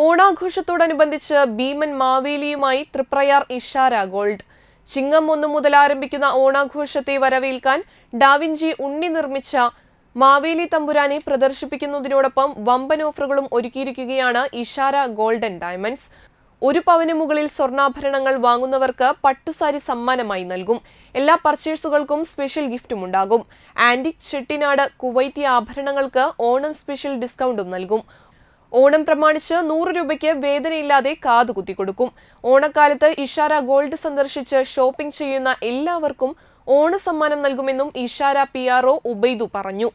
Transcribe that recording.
ഓണാഘോഷത്തോടനുബന്ധിച്ച് ഭീമൻ മാവേലിയുമായി Triprayar Ishara gold. ചിങ്ങം 1 മുതൽ ആരംഭിക്കുന്ന ഓണാഘോഷത്തെ വരവേൽക്കാൻ ഡാവിഞ്ചി ഉണ്ണി നിർമ്മിച്ച മാവേലി തമ്പുരാനെ പ്രദർശിപ്പിക്കുന്നതിനോടൊപ്പം വമ്പൻ ഓഫറുകളും ഒരുക്കിയിരിക്കുകയാണ് ഇഷാര ഗോൾഡ് ആൻഡ് ഡയമണ്ട്സ്. 1 പവന് മുകളിൽ സ്വർണ്ണാഭരണങ്ങൾ വാങ്ങുന്നവർക്ക് പട്ടുസാരി സമ്മാനമായി നൽകും. എല്ലാ പർച്ചേസുകൾക്കും സ്പെഷ്യൽ ഗിഫ്റ്റും ഉണ്ടാകും. ആന്റിക് ചെട്ടിനാട് കുവൈറ്റി ആഭരണങ്ങൾക്ക് ഓണം സ്പെഷ്യൽ ഡിസ്കൗണ്ടും നൽകും. ഓണം പ്രമാണിച്ച് 100 രൂപയ്ക്ക് വേദനയില്ലാതെ കാതുകുത്തി കൊടുക്കും. ഓണക്കാലത്ത് ഇഷാര ഗോൾഡ് സന്ദർശിച്ച് ഷോപ്പിംഗ് ചെയ്യുന്ന എല്ലാവർക്കും ഓണസമ്മാനം നൽകുമെന്നും ഇഷാര PRO ഉബൈദു പറഞ്ഞു.